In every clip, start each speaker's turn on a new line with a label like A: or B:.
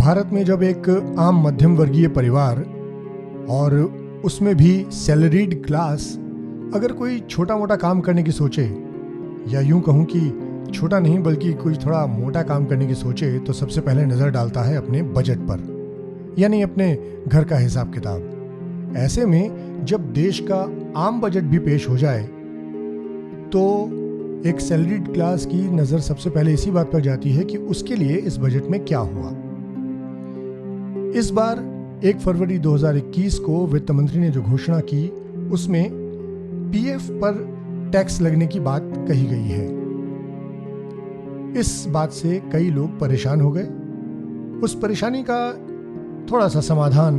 A: भारत में जब एक आम मध्यम वर्गीय परिवार और उसमें भी सैलरीड क्लास अगर कोई छोटा मोटा काम करने की सोचे, या यूं कहूं कि छोटा नहीं बल्कि कोई थोड़ा मोटा काम करने की सोचे, तो सबसे पहले नज़र डालता है अपने बजट पर, यानी अपने घर का हिसाब किताब। ऐसे में जब देश का आम बजट भी पेश हो जाए तो एक सैलरीड क्लास की नज़र सबसे पहले इसी बात पर जाती है कि उसके लिए इस बजट में क्या हुआ। इस बार 1 फरवरी 2021 को वित्त मंत्री ने जो घोषणा की उसमें पीएफ पर टैक्स लगने की बात कही गई है। इस बात से कई लोग परेशान हो गए। उस परेशानी का थोड़ा सा समाधान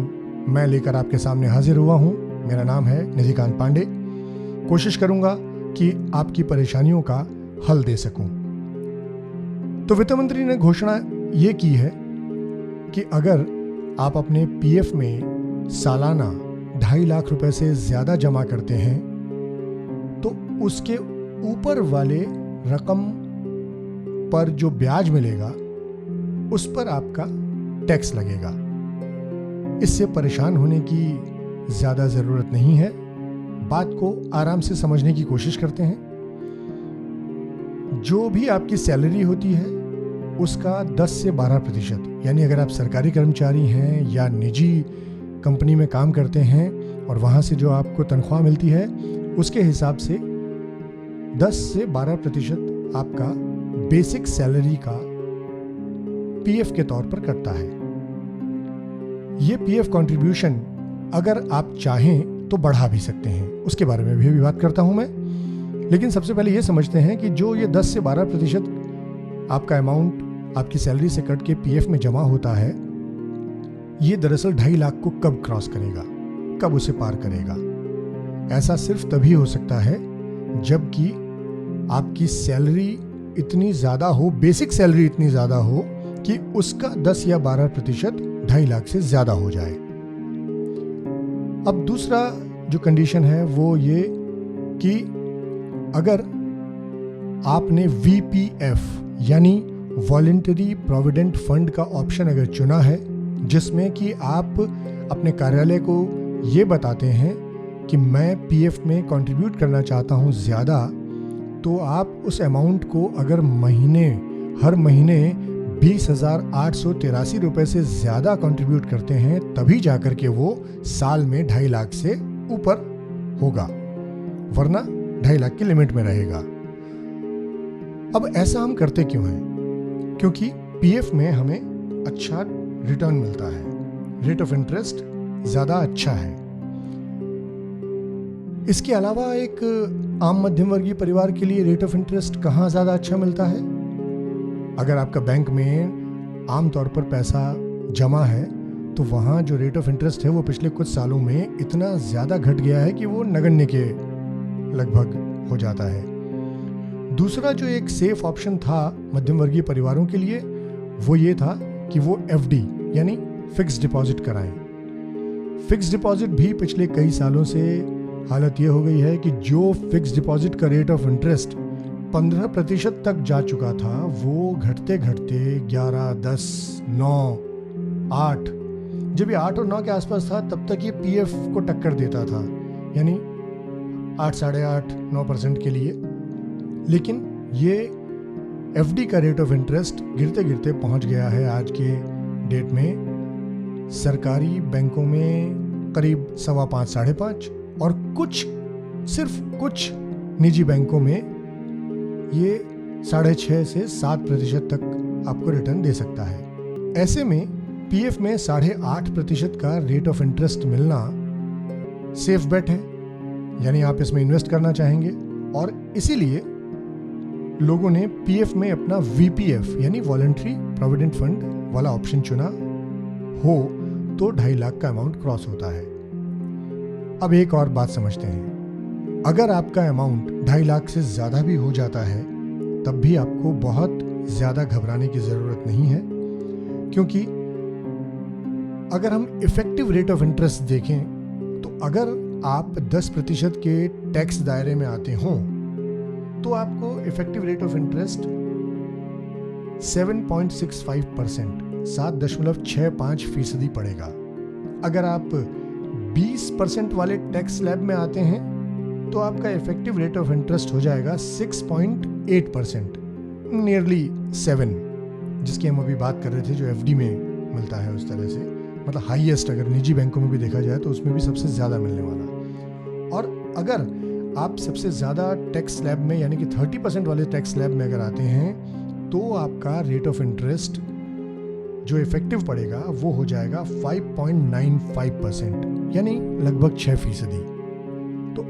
A: मैं लेकर आपके सामने हाजिर हुआ हूं। मेरा नाम है निधिकांत पांडे। कोशिश करूंगा कि आपकी परेशानियों का हल दे सकूं। तो वित्त मंत्री ने घोषणा ये की है कि अगर आप अपने पीएफ में सालाना 2.5 लाख रुपए से ज्यादा जमा करते हैं तो उसके ऊपर वाले रकम पर जो ब्याज मिलेगा उस पर आपका टैक्स लगेगा। इससे परेशान होने की ज्यादा जरूरत नहीं है। बात को आराम से समझने की कोशिश करते हैं। जो भी आपकी सैलरी होती है उसका 10 से 12%, यानी अगर आप सरकारी कर्मचारी हैं या निजी कंपनी में काम करते हैं और वहां से जो आपको तनख्वाह मिलती है उसके हिसाब से 10 से 12% आपका बेसिक सैलरी का पीएफ के तौर पर कटता है। ये पीएफ कंट्रीब्यूशन अगर आप चाहें तो बढ़ा भी सकते हैं, उसके बारे में भी बात करता हूं मैं। लेकिन सबसे पहले ये समझते हैं कि जो ये 10 से 12% आपका अमाउंट आपकी सैलरी से कट के पीएफ में जमा होता है, ये दरअसल 2.5 लाख को कब क्रॉस करेगा, कब उसे पार करेगा। ऐसा सिर्फ तभी हो सकता है जबकि आपकी सैलरी इतनी ज्यादा हो, बेसिक सैलरी इतनी ज्यादा हो कि उसका 10 या 12% 2.5 लाख से ज्यादा हो जाए। अब दूसरा जो कंडीशन है वो ये कि अगर आपने वीपीएफ यानी वॉलंटरी प्रोविडेंट फंड का ऑप्शन अगर चुना है, जिसमें कि आप अपने कार्यालय को ये बताते हैं कि मैं पीएफ में कंट्रीब्यूट करना चाहता हूं ज़्यादा, तो आप उस अमाउंट को अगर हर महीने 20,883 रुपये से ज़्यादा कंट्रीब्यूट करते हैं तभी जाकर के वो साल में 2.5 लाख से ऊपर होगा, वरना 2.5 लाख की लिमिट में रहेगा। अब ऐसा हम करते क्यों हैं? क्योंकि पीएफ में हमें अच्छा रिटर्न मिलता है, रेट ऑफ इंटरेस्ट ज़्यादा अच्छा है। इसके अलावा एक आम मध्यम वर्गीय परिवार के लिए रेट ऑफ इंटरेस्ट कहाँ ज़्यादा अच्छा मिलता है? अगर आपका बैंक में आमतौर पर पैसा जमा है तो वहाँ जो रेट ऑफ इंटरेस्ट है वो पिछले कुछ सालों में इतना ज़्यादा घट गया है कि वो नगण्य के लगभग हो जाता है। दूसरा जो एक सेफ ऑप्शन था मध्यम वर्गीय परिवारों के लिए वो ये था कि वो एफडी यानी फिक्स डिपॉजिट कराएं। फिक्स डिपॉजिट भी पिछले कई सालों से हालत ये हो गई है कि जो फिक्स डिपॉजिट का रेट ऑफ इंटरेस्ट 15% तक जा चुका था वो घटते घटते 11, 10, 9, 8, जब ये 8 और 9 के आसपास था तब तक ये पीएफ को टक्कर देता था, यानी 8, 8.5, 9% के लिए। लेकिन ये एफडी का रेट ऑफ इंटरेस्ट गिरते गिरते पहुंच गया है आज के डेट में सरकारी बैंकों में करीब 5.25, 5.5 और सिर्फ कुछ निजी बैंकों में ये 6.5 से 7% तक आपको रिटर्न दे सकता है। ऐसे में पीएफ में 8.5% का रेट ऑफ इंटरेस्ट मिलना सेफ बेट है, यानी आप इसमें इन्वेस्ट करना चाहेंगे। और इसीलिए लोगों ने पीएफ में अपना वीपीएफ यानी वॉलंटरी प्रोविडेंट फंड वाला ऑप्शन चुना हो तो 2.5 लाख का अमाउंट क्रॉस होता है। अब एक और बात समझते हैं। अगर आपका अमाउंट 2.5 लाख से ज़्यादा भी हो जाता है तब भी आपको बहुत ज़्यादा घबराने की ज़रूरत नहीं है, क्योंकि अगर हम इफेक्टिव रेट ऑफ इंटरेस्ट देखें तो अगर आप 10% के टैक्स दायरे में आते हों तो आपको इफेक्टिव रेट ऑफ इंटरेस्ट 7.65% 7.65% पड़ेगा। अगर आप 20% वाले टैक्स स्लैब में आते हैं तो आपका इफेक्टिव रेट ऑफ इंटरेस्ट हो जाएगा 6.8%, नियरली 7, जिसकी हम अभी बात कर रहे थे, जो एफडी में मिलता है उस तरह से, मतलब हाईएस्ट अगर निजी बैंकों में भी देखा जाए तो उसमें भी सबसे ज़्यादा मिलने वाला। और अगर आप सबसे ज़्यादा टैक्स स्लैब में यानी कि 30% वाले टैक्स स्लैब में अगर आते हैं तो आपका रेट ऑफ इंटरेस्ट जो इफेक्टिव पड़ेगा वो हो जाएगा 5.95%, यानी लगभग 6%। तो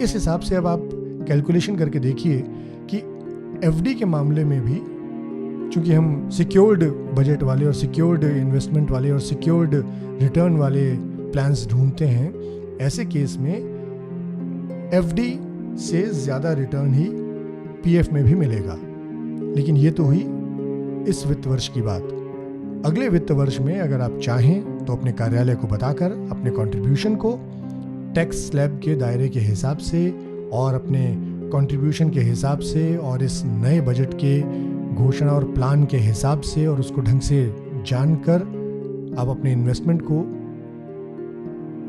A: इस हिसाब से अब आप कैलकुलेशन करके देखिए कि एफडी के मामले में भी, चूंकि हम सिक्योर्ड बजट वाले और सिक्योर्ड इन्वेस्टमेंट वाले और सिक्योर्ड रिटर्न वाले प्लान्स ढूंढते हैं, ऐसे केस में एफडी से ज़्यादा रिटर्न ही पीएफ में भी मिलेगा। लेकिन ये तो हुई इस वित्त वर्ष की बात। अगले वित्त वर्ष में अगर आप चाहें तो अपने कार्यालय को बताकर अपने कंट्रीब्यूशन को टैक्स स्लैब के दायरे के हिसाब से और अपने कंट्रीब्यूशन के हिसाब से और इस नए बजट के घोषणा और प्लान के हिसाब से और उसको ढंग से जानकर आप अपने इन्वेस्टमेंट को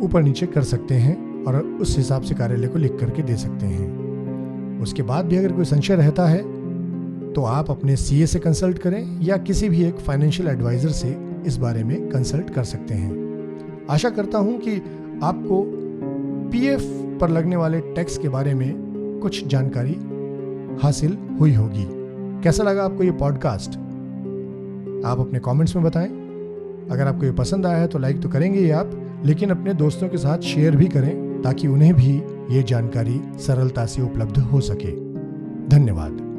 A: ऊपर नीचे कर सकते हैं और उस हिसाब से कार्यालय को लिख करके दे सकते हैं। उसके बाद भी अगर कोई संशय रहता है तो आप अपने सीए से कंसल्ट करें या किसी भी एक फाइनेंशियल एडवाइजर से इस बारे में कंसल्ट कर सकते हैं। आशा करता हूं कि आपको पीएफ पर लगने वाले टैक्स के बारे में कुछ जानकारी हासिल हुई होगी। कैसा लगा आपको ये पॉडकास्ट? आप अपने कमेंट्स में बताएं। अगर आपको ये पसंद आया है तो लाइक तो करेंगे ही आप, लेकिन अपने दोस्तों के साथ शेयर भी करें ताकि उन्हें भी ये जानकारी सरलता से उपलब्ध हो सके। धन्यवाद।